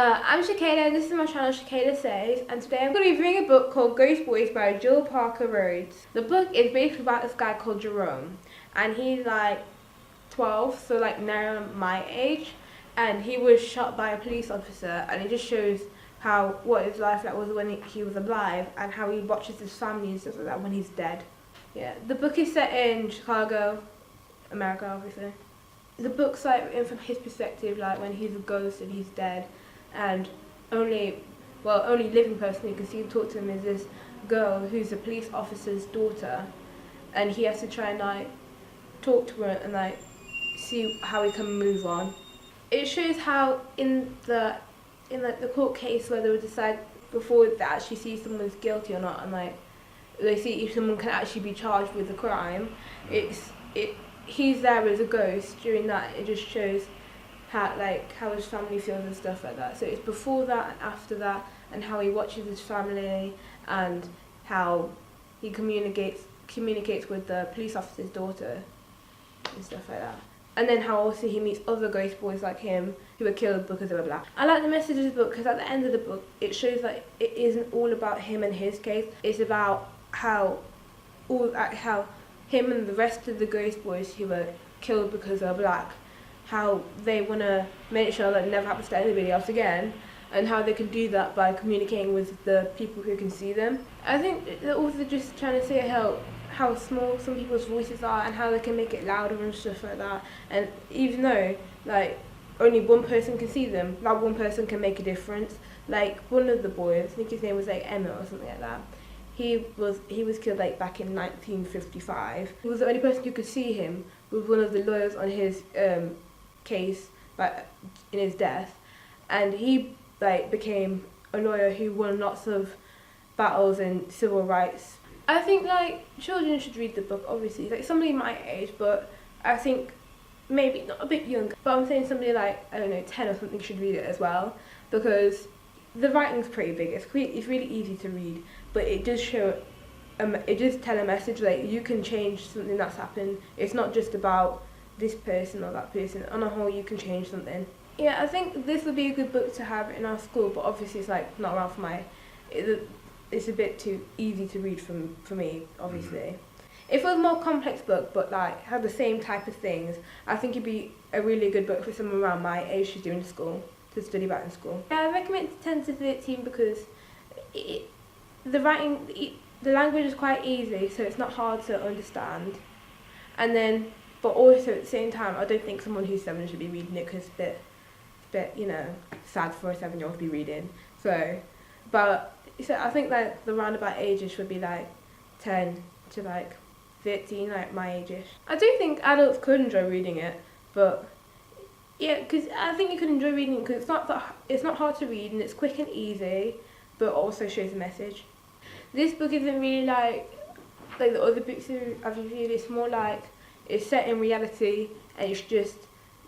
I'm Shakeda and this is my channel Shakeda Says, and today I'm going to be reading a book called Ghost Boys by Jewell Parker Rhodes. The book is basically about this guy called Jerome, and he's like 12, so like near my age, and he was shot by a police officer, and it just shows what his life like was when he was alive, and how he watches his family and stuff like that when he's dead. Yeah, the book is set in Chicago, America, obviously. The book's like in from his perspective, like when he's a ghost and he's dead, and only living person who can see and talk to him is this girl who's a police officer's daughter, and he has to try and like talk to her and like see how he can move on. It shows how in the court case where they would decide before they actually see someone's guilty or not, and like they see if someone can actually be charged with a crime. He's there as a ghost during that. It just shows how his family feels and stuff like that. So it's before that and after that, and how he watches his family and how he communicates with the police officer's daughter and stuff like that. And then how also he meets other ghost boys like him who were killed because of blah. I like the message of the book because at the end of the book it shows that it isn't all about him and his case. It's about how him and the rest of the ghost boys who were killed because they're black, how they want to make sure that it never happens to anybody else again, and how they can do that by communicating with the people who can see them. I think the author just trying to say how small some people's voices are and how they can make it louder and stuff like that. And even though like only one person can see them, that one person can make a difference. Like one of the boys, I think his name was like Emmett or something like that. He was killed like back in 1955. He was the only person who could see him, with one of the lawyers on his case, like in his death, and he like became a lawyer who won lots of battles in civil rights. I think like children should read the book, obviously, like somebody my age, but I think maybe not a bit younger, but I'm saying somebody like, I don't know, 10 or something should read it as well, because the writing's pretty big. It's really easy to read, but it does show, it does tell a message, like you can change something that's happened. It's not just about this person or that person. On a whole, you can change something. Yeah, I think this would be a good book to have in our school, but obviously it's like not around for it's a bit too easy to read for me, obviously. If it was a more complex book, but like had the same type of things, I think it'd be a really good book for someone around my age who's doing school, to study about in school. Yeah, I recommend 10 to 13 because the language is quite easy, so it's not hard to understand. And then, but also at the same time, I don't think someone who's 7 should be reading it because it's a bit, you know, sad for a 7-year-old to be reading. So I think like the roundabout ages should be like 10 to like 13, like my age-ish. I do think adults could enjoy reading it, but yeah, because I think you could enjoy reading it because it's not hard to read and it's quick and easy, but also shows a message. This book isn't really like the other books I've reviewed. It's more like it's set in reality, and it's just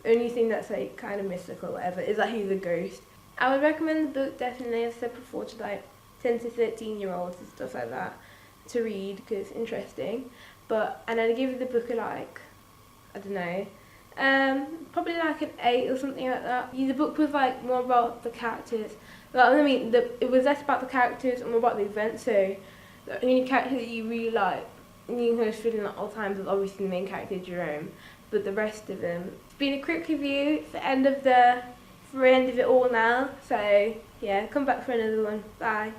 the only thing that's like kind of mystical or whatever is that he's a ghost. I would recommend the book definitely, as I said before, to like 10 to 13-year-olds and stuff like that to read because it's interesting. And I'd give the book a like, I don't know, probably like an 8 or something like that. The book was like more about the characters. It was less about the characters and more about the events. So the only character that you really like, you can feeling at all times, is obviously the main character Jerome. But the rest of them, it's been a quick review. It's the end of it all now. So yeah, come back for another one. Bye.